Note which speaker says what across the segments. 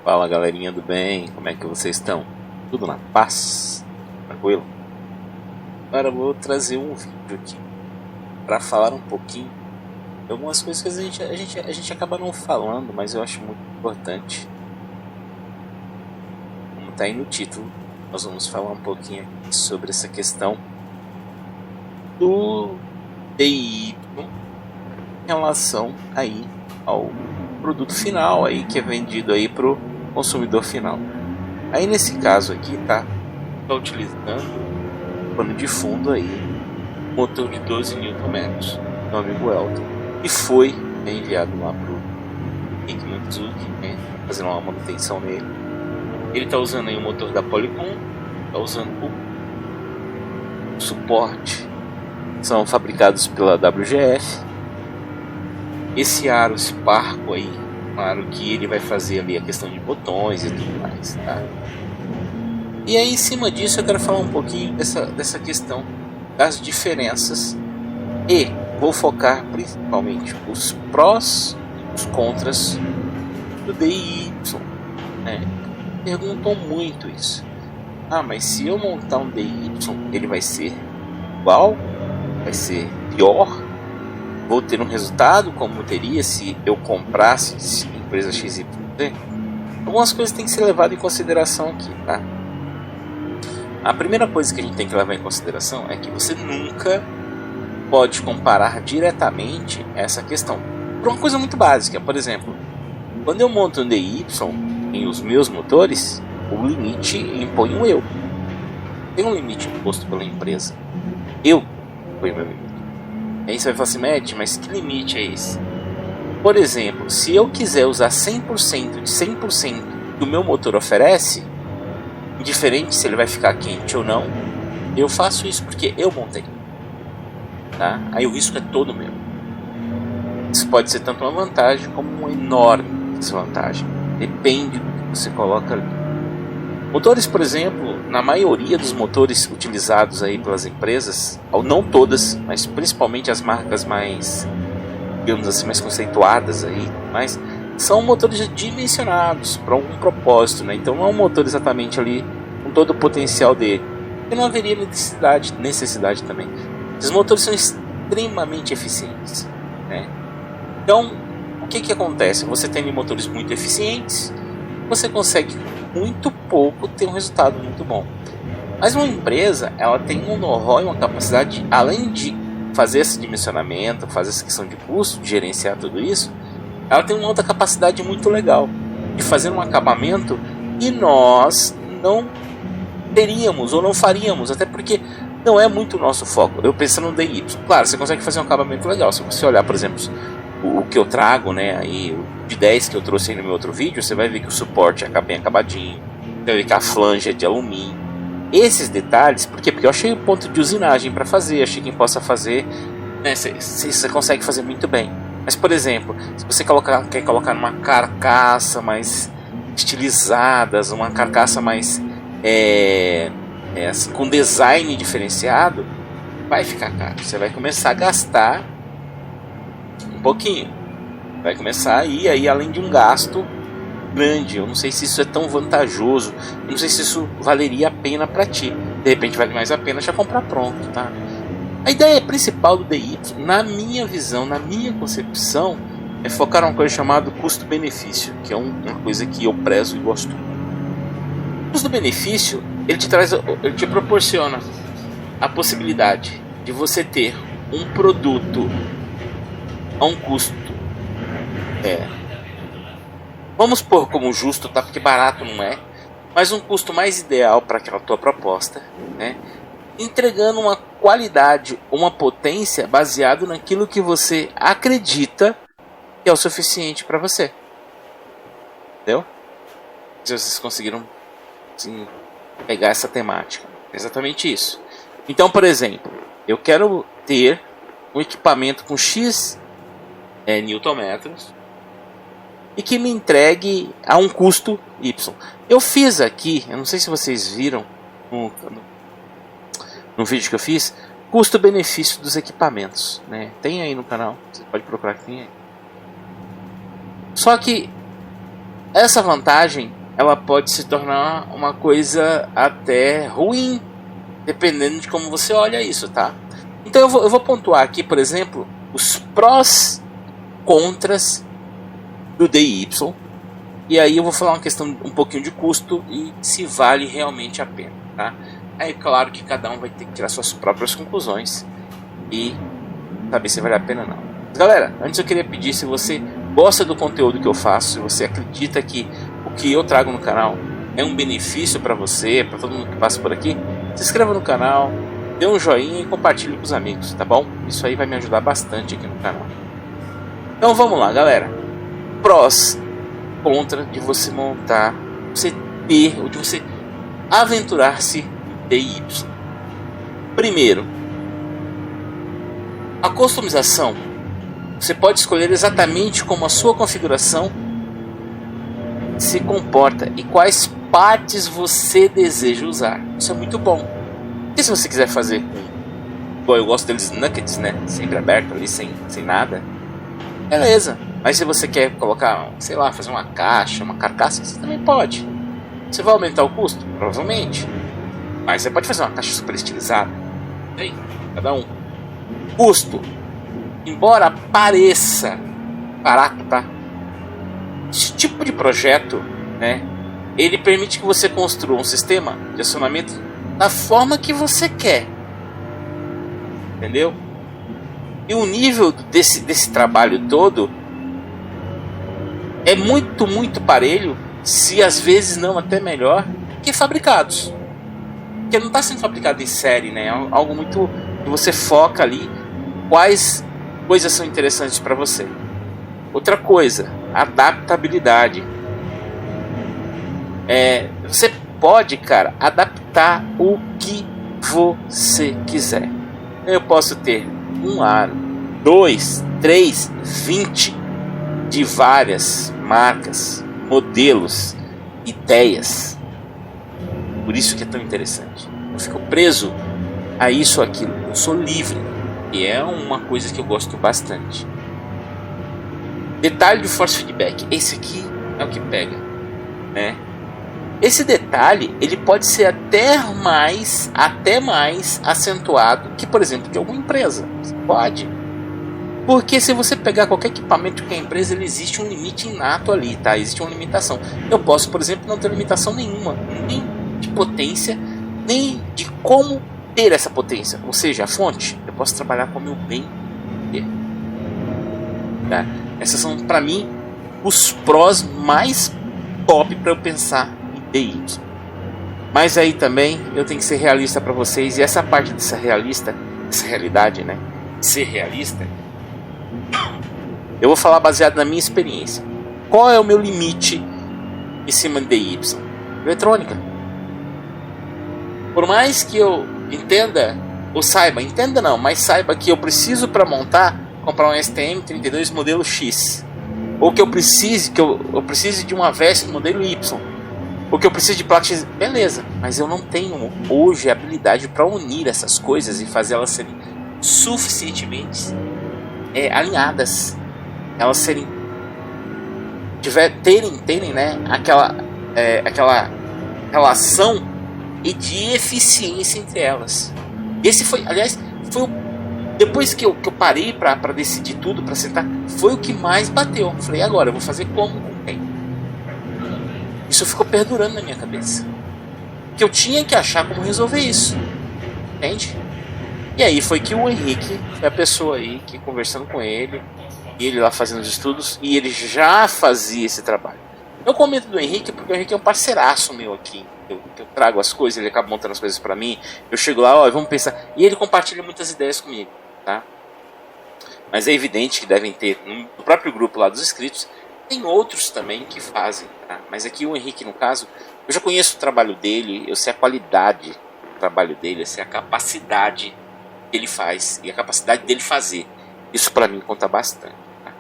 Speaker 1: Fala galerinha do bem, como é que vocês estão? Tudo na paz? Tranquilo? Agora eu vou trazer um vídeo aqui para falar um pouquinho de algumas coisas que a gente acaba não falando, mas eu acho muito importante. Como está aí no título, nós vamos falar um pouquinho sobre essa questão do DI em relação aí ao produto final aí que é vendido aí pro consumidor final. Aí nesse caso aqui tá utilizando pano de fundo aí motor de 12 Nm, meu amigo Elton, e foi enviado lá pro Rick Manzuki, né, fazendo uma manutenção nele. Ele tá usando aí o motor da Polycom, tá usando o suporte, são fabricados pela WGF. Esse aro Sparco aí, um aro que ele vai fazer ali a questão de botões e tudo mais, tá? E aí em cima disso eu quero falar um pouquinho dessa questão das diferenças e vou focar principalmente os prós e os contras do DIY, né? Perguntam muito isso. Ah, mas se eu montar um DIY, ele vai ser igual? Vai ser pior? Vou ter um resultado como teria se eu comprasse empresa XYZ? Algumas coisas têm que ser levadas em consideração aqui, tá? A primeira coisa que a gente tem que levar em consideração é que você nunca pode comparar diretamente essa questão. Por uma coisa muito básica, por exemplo, quando eu monto um DY em os meus motores, o limite impõe um eu. Tem um limite imposto pela empresa. Eu põe meu limite. Aí você vai falar assim, Matt, mas que limite é esse? Por exemplo, se eu quiser usar 100% de 100% que o meu motor oferece, indiferente se ele vai ficar quente ou não, eu faço isso porque eu montei, tá? Aí o risco é todo meu. Isso pode ser tanto uma vantagem como uma enorme desvantagem. Depende do que você coloca ali. Motores, por exemplo, na maioria dos motores utilizados aí pelas empresas, ou não todas, mas principalmente as marcas mais, digamos assim, mais conceituadas aí, mas são motores dimensionados para algum propósito, né? Então não é um motor exatamente ali com todo o potencial dele. E não haveria necessidade também. Esses motores são extremamente eficientes, né? Então, o que acontece? Você tem motores muito eficientes, você consegue muito pouco ter um resultado muito bom. Mas uma empresa, ela tem um know-how e uma capacidade, além de fazer esse dimensionamento, fazer essa questão de custo, de gerenciar tudo isso, ela tem uma outra capacidade muito legal de fazer um acabamento que nós não teríamos ou não faríamos, até porque não é muito o nosso foco. Eu pensando no DIY, claro, você consegue fazer um acabamento legal. Se você olhar, por exemplo, o que eu trago, né, aí de 10 que eu trouxe aí no meu outro vídeo, você vai ver que o suporte é bem acabadinho, você vai ver que a flange é de alumínio. Esses detalhes, por quê? Porque eu achei o ponto de usinagem para fazer, achei quem possa fazer, né, você consegue fazer muito bem. Mas, por exemplo, se você quer colocar numa carcaça mais estilizada, uma carcaça mais assim, com design diferenciado, vai ficar caro. Você vai começar a gastar um pouquinho, vai começar a ir aí além de um gasto grande. Eu não sei se isso é tão vantajoso, eu não sei se isso valeria a pena para ti. De repente vale mais a pena já comprar pronto, tá? A ideia principal do DIY, na minha visão, na minha concepção, é focar numa coisa chamada custo-benefício, que é uma coisa que eu prezo e gosto. O custo-benefício, ele te proporciona a possibilidade de você ter um produto a um custo, vamos pôr como justo, tá? Porque barato não é, mas um custo mais ideal para aquela tua proposta, né? Entregando uma qualidade, uma potência baseado naquilo que você acredita que é o suficiente para você. Entendeu? Se vocês conseguiram, assim, pegar essa temática, exatamente isso. Então, por exemplo, eu quero ter um equipamento com X newtonmetros e que me entregue a um custo Y. Eu fiz aqui, eu não sei se vocês viram no vídeo que eu fiz, custo-benefício dos equipamentos, né? Tem aí no canal, você pode procurar que tem aí. Só que essa vantagem ela pode se tornar uma coisa até ruim, dependendo de como você olha isso, tá? Então eu vou pontuar aqui, por exemplo, os prós, contras do DIY. E aí eu vou falar uma questão um pouquinho de custo e se vale realmente a pena, tá? É claro que cada um vai ter que tirar suas próprias conclusões e saber se vale a pena ou não. Mas, galera, antes eu queria pedir, se você gosta do conteúdo que eu faço, se você acredita que o que eu trago no canal é um benefício para você, para todo mundo que passa por aqui, se inscreva no canal, dê um joinha e compartilhe com os amigos, tá bom? Isso aí vai me ajudar bastante aqui no canal. Então vamos lá, galera. Prós, contra de você montar, você ter, ou de você aventurar-se em DIY. Primeiro, a customização. Você pode escolher exatamente como a sua configuração se comporta e quais partes você deseja usar. Isso é muito bom. E se você quiser fazer igual eu gosto deles, nuggets, né? Sempre aberto ali, sem nada, beleza. Mas se você quer colocar, sei lá, fazer uma caixa, uma carcaça, você também pode. Você vai aumentar o custo? Provavelmente. Mas você pode fazer uma caixa super estilizada. Bem, cada um. Custo. Embora pareça barato, tá? Esse tipo de projeto, né? Ele permite que você construa um sistema de acionamento da forma que você quer. Entendeu? E o nível desse trabalho todo é muito parelho, se às vezes não até melhor, que fabricados. Porque não está sendo fabricado em série, né? É algo muito que você foca ali quais coisas são interessantes para você. Outra coisa, adaptabilidade. Você pode, cara, adaptar o que você quiser. Eu posso ter um aro, 2, 3, 20 de várias marcas, modelos, ideias. Por isso que é tão interessante. Eu fico preso a isso ou aquilo. Eu sou livre. E é uma coisa que eu gosto bastante. Detalhe do force feedback. Esse aqui é o que pega, né? Esse detalhe ele pode ser até mais acentuado que, por exemplo, de alguma empresa. Você pode. Porque se você pegar qualquer equipamento que a empresa, ele existe um limite inato ali, tá? Existe uma limitação. Eu posso, por exemplo, não ter limitação nenhuma, nem de potência, nem de como ter essa potência. Ou seja, a fonte, eu posso trabalhar como eu bem quer. Tá? Essas são, para mim, os prós mais top para eu pensar em DIY. Mas aí também eu tenho que ser realista para vocês, e essa parte dessa realidade, né? Ser realista, eu vou falar baseado na minha experiência. Qual é o meu limite em cima de DIY? Eletrônica. Por mais que eu entenda, ou saiba, entenda não, mas saiba que eu preciso para montar, comprar um STM32 modelo X. Ou que eu precise de uma veste modelo Y. Ou que eu preciso de placa X. Beleza, mas eu não tenho hoje a habilidade para unir essas coisas e fazer elas serem suficientemente alinhadas, elas terem, né, aquela relação e de eficiência entre elas. Esse foi, aliás, depois que eu parei para decidir tudo, para sentar, foi o que mais bateu. Falei, agora eu vou fazer como com quem? Isso ficou perdurando na minha cabeça, que eu tinha que achar como resolver isso, entende? E aí foi que o Henrique foi a pessoa aí que, conversando com ele, e ele lá fazendo os estudos, e ele já fazia esse trabalho. Eu comento do Henrique porque o Henrique é um parceiraço meu aqui. Eu trago as coisas, ele acaba montando as coisas pra mim. Eu chego lá, vamos pensar. E ele compartilha muitas ideias comigo, tá? Mas é evidente que devem ter, no próprio grupo lá dos inscritos, tem outros também que fazem, tá? Mas aqui o Henrique, no caso, eu já conheço o trabalho dele, eu sei a qualidade do trabalho dele, eu sei a capacidade que ele faz e a capacidade dele fazer. Isso pra mim conta bastante, tá?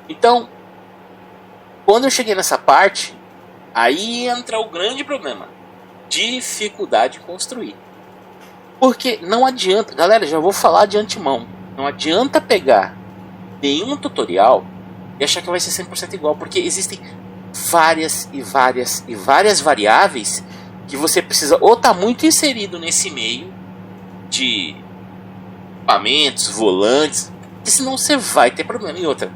Speaker 1: Então, quando eu cheguei nessa parte, aí entra o grande problema: dificuldade de construir. Porque não adianta, galera, já vou falar de antemão, não adianta pegar nenhum tutorial e achar que vai ser 100% igual, porque existem várias e várias e várias variáveis que você precisa ou estar muito inserido nesse meio de equipamentos, volantes, porque senão você vai ter problema. E outra,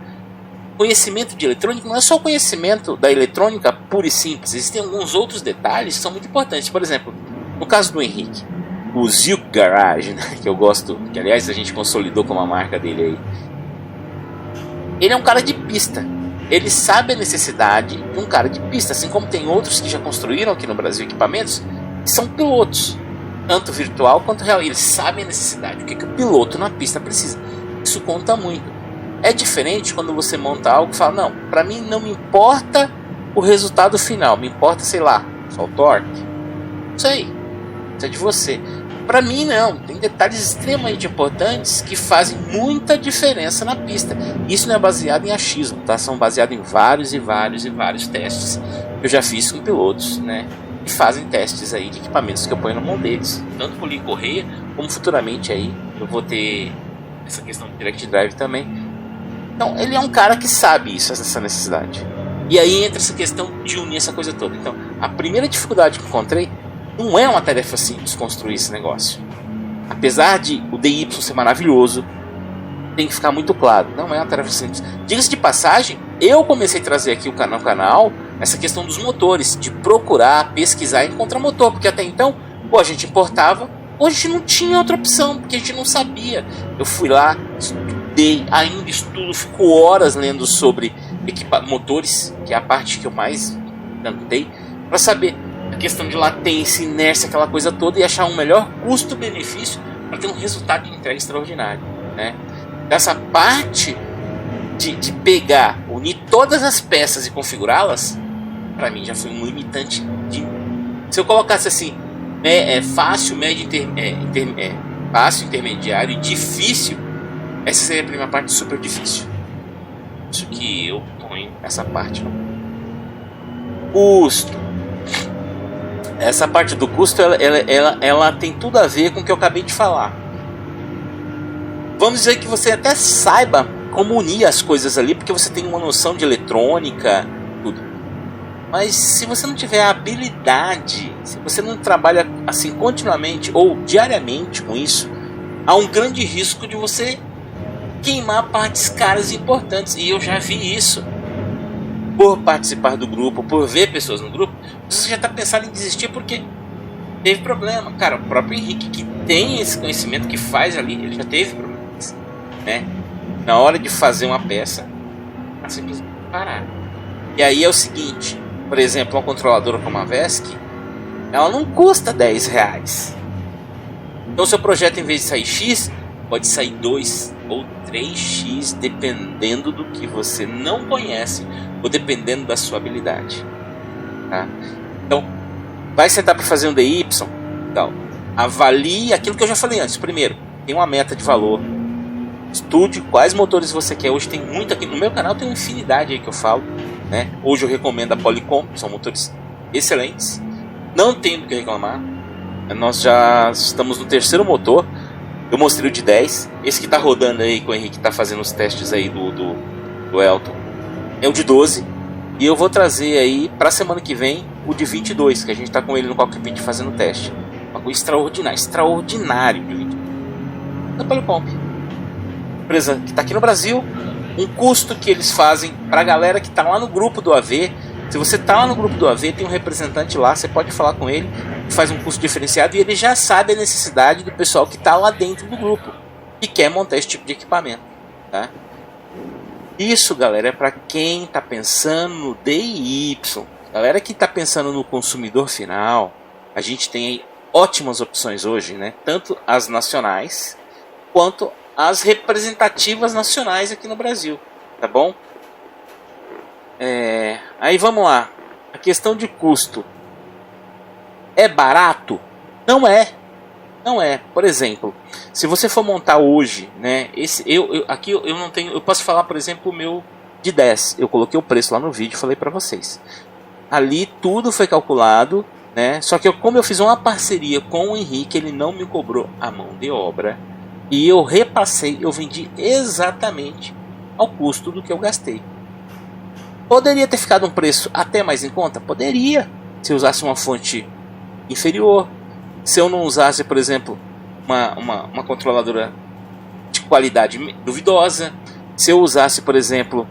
Speaker 1: conhecimento de eletrônica não é só o conhecimento da eletrônica pura e simples, existem alguns outros detalhes que são muito importantes. Por exemplo, no caso do Henrique, o Zilk Garage, né, que eu gosto, que aliás a gente consolidou como a marca dele aí, ele é um cara de pista. Ele sabe a necessidade de um cara de pista, assim como tem outros que já construíram aqui no Brasil equipamentos que são pilotos, tanto virtual quanto real. Eles sabem a necessidade, o que o piloto na pista precisa. Isso conta muito. É diferente quando você monta algo e fala, não, para mim não me importa o resultado final, me importa, sei lá, só o torque. Isso aí, isso é de você. Para mim não, tem detalhes extremamente importantes que fazem muita diferença na pista. Isso não é baseado em achismo, tá? São baseados em vários e vários e vários testes que eu já fiz com pilotos, né? E fazem testes aí de equipamentos que eu ponho na mão deles, tanto por linha correia, como futuramente aí eu vou ter essa questão de direct drive também. Então ele é um cara que sabe isso, essa necessidade. E aí entra essa questão de unir essa coisa toda. Então a primeira dificuldade que eu encontrei não é uma tarefa simples construir esse negócio. Apesar de o DY ser maravilhoso, tem que ficar muito claro, não é uma tarefa simples. Diga-se de passagem, eu comecei a trazer aqui no canal essa questão dos motores, de procurar, pesquisar e encontrar motor, porque até então, a gente importava, hoje a gente não tinha outra opção, porque a gente não sabia. Eu fui lá, estudei, ainda estudo, fico horas lendo sobre motores, que é a parte que eu mais tentei, para saber a questão de latência, inércia, aquela coisa toda, e achar um melhor custo-benefício para ter um resultado de entrega extraordinário, né? Essa parte de pegar, unir todas as peças e configurá-las, para mim já foi um limitante. Se eu colocasse assim, fácil, médio, fácil, intermediário e difícil, essa seria a primeira parte, super difícil. Isso que eu ponho essa parte. Custo. Essa parte do custo, ela tem tudo a ver com o que eu acabei de falar. Vamos dizer que você até saiba como unir as coisas ali, porque você tem uma noção de eletrônica, tudo. Mas se você não tiver a habilidade, se você não trabalha assim continuamente ou diariamente com isso, há um grande risco de você queimar partes caras e importantes. E eu já vi isso. Por participar do grupo, por ver pessoas no grupo, você já está pensando em desistir porque teve problema. Cara, o próprio Henrique, que tem esse conhecimento, que faz ali, ele já teve problemas, né? Na hora de fazer uma peça, simplesmente parar. E aí é o seguinte, por exemplo, uma controladora como a VESC, ela não custa R$10. Então seu projeto, em vez de sair X, pode sair 2 ou 3x, dependendo do que você não conhece ou dependendo da sua habilidade, tá? Então, vai sentar para fazer um DY, então, avalie aquilo que eu já falei antes. Primeiro, tem uma meta de valor, estude quais motores você quer. Hoje tem muito aqui no meu canal, tem uma infinidade aí que eu falo, né? Hoje eu recomendo a Polycom, são motores excelentes, não tenho do que reclamar. Nós já estamos no terceiro motor. Eu mostrei o de 10. Esse que tá rodando aí, que o Henrique tá fazendo os testes aí do Elton, é o de 12. E eu vou trazer aí pra semana que vem o de 22, que a gente tá com ele no cockpit fazendo teste. Uma coisa extraordinário de 22. Da Polycom, empresa que tá aqui no Brasil. Um custo que eles fazem pra galera que tá lá no grupo do AV. Se você tá lá no grupo do AV, tem um representante lá, você pode falar com ele, faz um custo diferenciado e ele já sabe a necessidade do pessoal que está lá dentro do grupo e quer montar esse tipo de equipamento, tá? Isso, galera, é para quem está pensando no DIY. Galera que está pensando no consumidor final, a gente tem aí ótimas opções hoje, né? Tanto as nacionais quanto as representativas nacionais aqui no Brasil, tá bom? Aí vamos lá. A questão de custo. É barato? Não é. Não é. Por exemplo, se você for montar hoje, né? Aqui eu não tenho. Eu posso falar, por exemplo, o meu de 10. Eu coloquei o preço lá no vídeo e falei para vocês. Ali tudo foi calculado, né? Só que como eu fiz uma parceria com o Henrique, ele não me cobrou a mão de obra. E eu repassei, eu vendi exatamente ao custo do que eu gastei. Poderia ter ficado um preço até mais em conta? Poderia, se eu usasse uma fonte inferior. Se eu não usasse, por exemplo, uma controladora de qualidade duvidosa. Se eu usasse, por exemplo,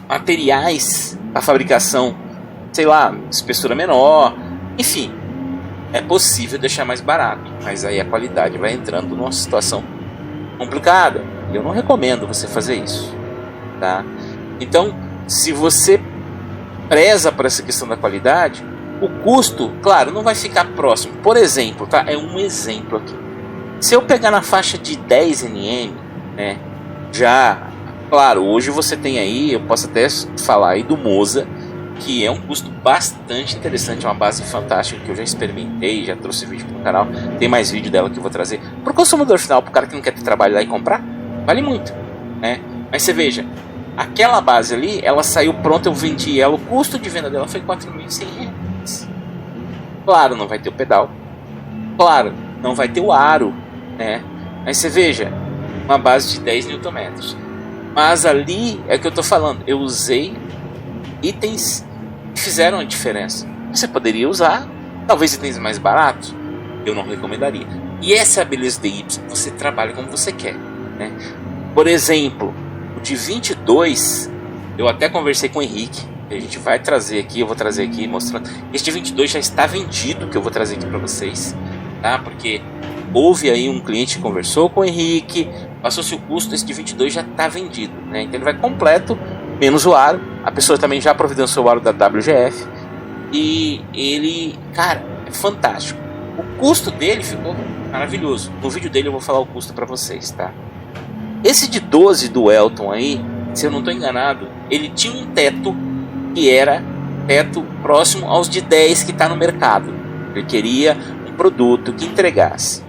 Speaker 1: materiais para fabricação, sei lá, espessura menor. Enfim, é possível deixar mais barato, mas aí a qualidade vai entrando numa situação complicada. Eu não recomendo você fazer isso, tá? Então, se você preza por essa questão da qualidade, o custo, claro, não vai ficar próximo. Por exemplo, tá? É um exemplo aqui. Se eu pegar na faixa de 10 nm, né? Já, claro, hoje você tem aí, eu posso até falar aí do Moza, que é um custo bastante interessante, é uma base fantástica que eu já experimentei, já trouxe vídeo para o canal. Tem mais vídeo dela que eu vou trazer para o consumidor final, para o cara que não quer ter trabalho lá e comprar, vale muito, né? Mas você veja, aquela base ali, ela saiu pronta, eu vendi ela, o custo de venda dela foi R$4.100. Claro, não vai ter o pedal, claro, não vai ter o aro, né? Mas você veja, uma base de 10 Nm. Mas ali é que eu estou falando, eu usei itens que fizeram a diferença. Você poderia usar, talvez itens mais baratos, eu não recomendaria. E essa é a beleza de Y, você trabalha como você quer, né? Por exemplo, o de 22, eu até conversei com o Henrique, a gente vai trazer aqui, eu vou trazer aqui mostrando. Este de 22 já está vendido, que eu vou trazer aqui para vocês, tá? Porque houve aí um cliente que conversou com o Henrique, passou-se o custo, esse de 22 já está vendido, né? Então ele vai completo, menos o aro. A pessoa também já providenciou o aro da WGF. E ele, cara, é fantástico. O custo dele ficou maravilhoso. No vídeo dele eu vou falar o custo para vocês, tá? Esse de 12 do Elton aí, se eu não estou enganado, ele tinha um teto que era teto próximo aos de 10 que está no mercado. Ele queria um produto que entregasse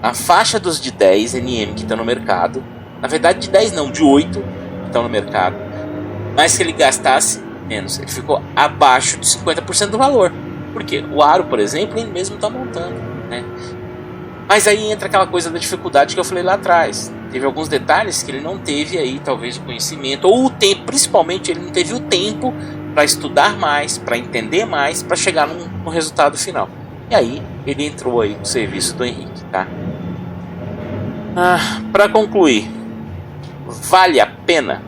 Speaker 1: a faixa dos de 10 nm que estão no mercado, na verdade de 10 não, de 8 que estão no mercado, mas que ele gastasse menos. Ele ficou abaixo de 50% do valor, porque o aro, por exemplo, ele mesmo está montando, né? Mas aí entra aquela coisa da dificuldade que eu falei lá atrás. Teve alguns detalhes que ele não teve aí, talvez o conhecimento, ou o tempo, principalmente ele não teve o tempo para estudar mais, para entender mais, para chegar no resultado final. E aí ele entrou aí no serviço do Henrique, tá? Para concluir, vale a pena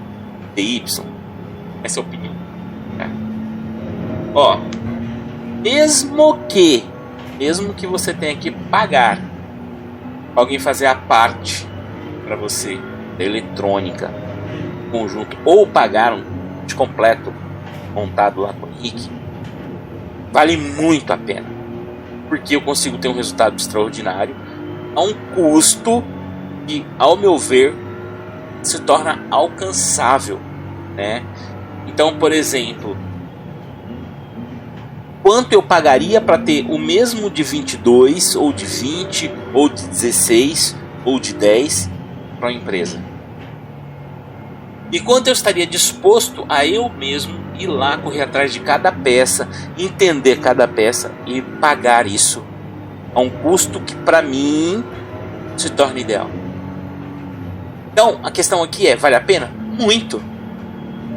Speaker 1: DY? Essa é a opinião, tá? Ó, mesmo que você tenha que pagar alguém fazer a parte para você da eletrônica conjunto, ou pagar um de completo montado lá com o Henrique, vale muito a pena, porque eu consigo ter um resultado extraordinário a um custo que, ao meu ver, se torna alcançável, né? Então, por exemplo, quanto eu pagaria para ter o mesmo de 22, ou de 20, ou de 16, ou de 10 para uma empresa? E quanto eu estaria disposto a eu mesmo ir lá, correr atrás de cada peça, entender cada peça e pagar isso a um custo que para mim se torna ideal? Então a questão aqui é, vale a pena? Muito.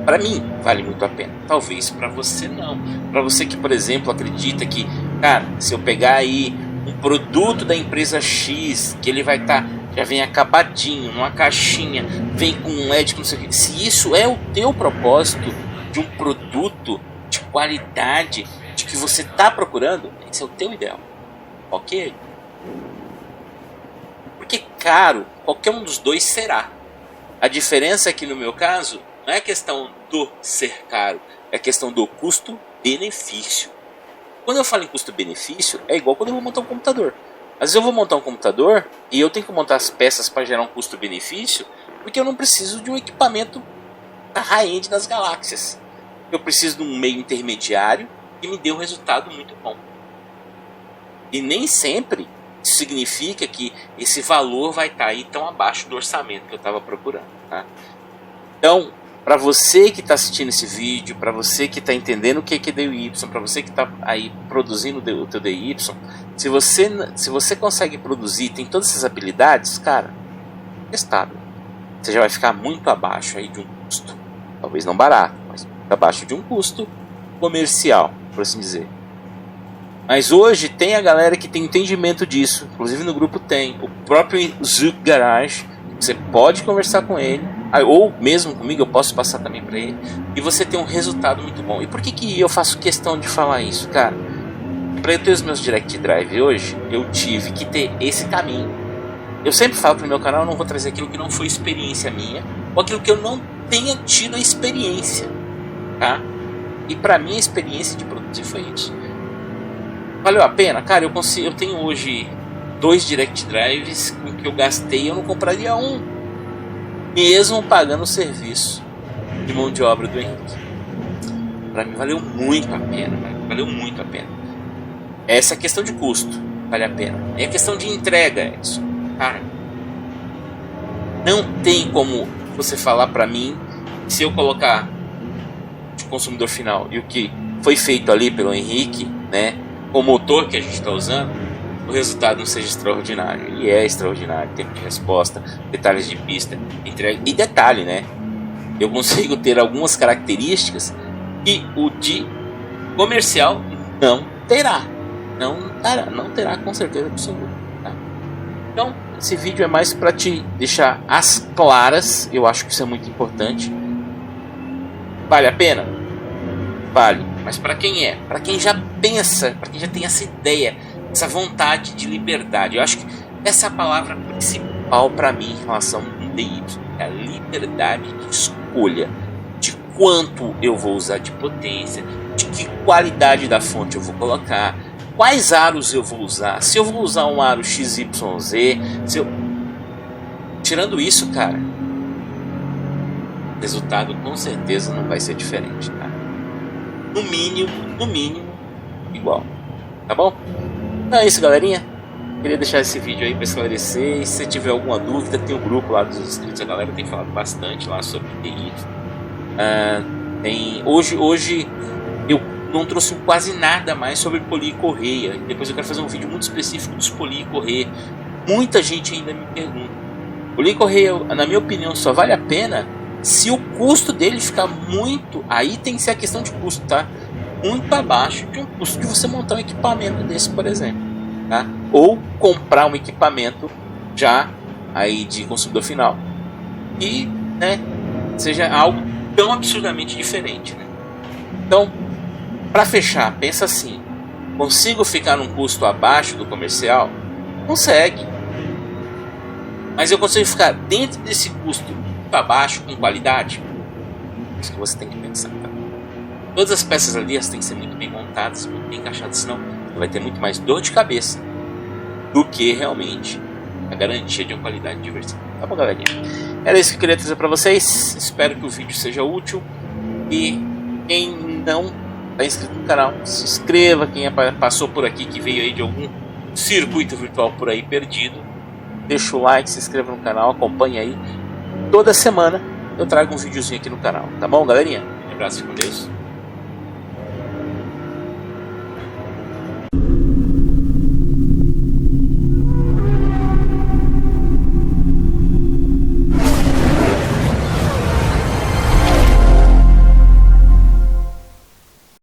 Speaker 1: Para mim vale muito a pena. Talvez para você não. Para você que, por exemplo, acredita que, cara, se eu pegar aí um produto da empresa X, que ele vai estar, já vem acabadinho, numa caixinha, vem com um LED, não sei o que. Se isso é o teu propósito de um produto de qualidade, de que você está procurando, esse é o teu ideal, ok? Porque caro, qualquer um dos dois será. A diferença é que no meu caso, não é questão do ser caro, é questão do custo-benefício. Quando eu falo em custo-benefício, é igual quando eu vou montar um computador. Às vezes eu vou montar um computador e eu tenho que montar as peças para gerar um custo-benefício, porque eu não preciso de um equipamento da high-end das galáxias. Eu preciso de um meio intermediário que me dê um resultado muito bom. E nem sempre isso significa que esse valor vai estar aí tão abaixo do orçamento que eu estava procurando, tá? Então, para você que está assistindo esse vídeo, para você que está entendendo o que é DIY, para você que está aí produzindo o teu DIY, se você consegue produzir, tem todas essas habilidades, cara, testado, você já vai ficar muito abaixo aí de um custo Talvez não barato, mas abaixo de um custo comercial, por assim dizer. Mas hoje tem a galera que tem entendimento disso, inclusive no grupo tem o próprio Zouk Garage, você pode conversar com ele, ou mesmo comigo eu posso passar também para ele, e você tem um resultado muito bom. E por que eu faço questão de falar isso, cara? Para eu ter os meus Direct Drive hoje, eu tive que ter esse caminho. Eu sempre falo pro meu canal, eu não vou trazer aquilo que não foi experiência minha, ou aquilo que eu não tenha tido a experiência, tá? E para mim a experiência de produzir foi isso. Valeu a pena? Cara, eu tenho hoje 2 Direct Drives com que eu gastei, eu não compraria um, mesmo pagando o serviço de mão de obra do Henrique. Para mim valeu muito a pena, valeu muito a pena. Essa é a questão de custo, vale a pena. É a questão de entrega, Edson. Cara, não tem como você falar para mim, se eu colocar o consumidor final e o que foi feito ali pelo Henrique, né, o motor que a gente está usando, o resultado não seja extraordinário. E é extraordinário, tempo de resposta, detalhes de pista, entrega. E detalhe, né, eu consigo ter algumas características que o de comercial não terá. Não terá com certeza absoluta, tá? Então, esse vídeo é mais para te deixar as claras. Eu acho que isso é muito importante. Vale a pena? Vale. Mas para quem é? Para quem já pensa, para quem já tem essa ideia, essa vontade de liberdade. Eu acho que essa é a palavra principal para mim em relação ao DY. É a liberdade de escolha. De quanto eu vou usar de potência, de que qualidade da fonte eu vou colocar, quais aros eu vou usar, se eu vou usar um aro XYZ, tirando isso, cara, o resultado com certeza não vai ser diferente, tá? No mínimo, igual, tá bom? Então é isso, galerinha. Queria deixar esse vídeo aí para esclarecer. E se você tiver alguma dúvida, tem um grupo lá dos inscritos, a galera tem falado bastante lá sobre TI. Hoje eu não trouxe quase nada mais sobre polir e correia. Depois eu quero fazer um vídeo muito específico dos polir e correia. Muita gente ainda me pergunta. Polir e correia, na minha opinião, só vale a pena se o custo dele ficar muito... Aí tem que ser a questão de custo, tá? Muito abaixo de um custo de você montar um equipamento desse, por exemplo, tá? Ou comprar um equipamento já aí de consumidor final e, né, seja algo tão absurdamente diferente, né? Então, para fechar, pensa assim: consigo ficar num custo abaixo do comercial? Consegue. Mas eu consigo ficar dentro desse custo abaixo com qualidade? Isso que você tem que pensar, tá? Todas as peças ali têm que ser muito bem montadas, muito bem encaixadas, senão você vai ter muito mais dor de cabeça do que realmente a garantia de uma qualidade de versão. Tá bom, galerinha? Era isso que eu queria trazer para vocês. Espero que o vídeo seja útil. E quem não está inscrito no canal, se inscreva. Quem passou por aqui, que veio aí de algum circuito virtual por aí perdido, deixa o like, se inscreva no canal, acompanhe aí. Toda semana eu trago um videozinho aqui no canal. Tá bom, galerinha? Um abraço, fique com Deus.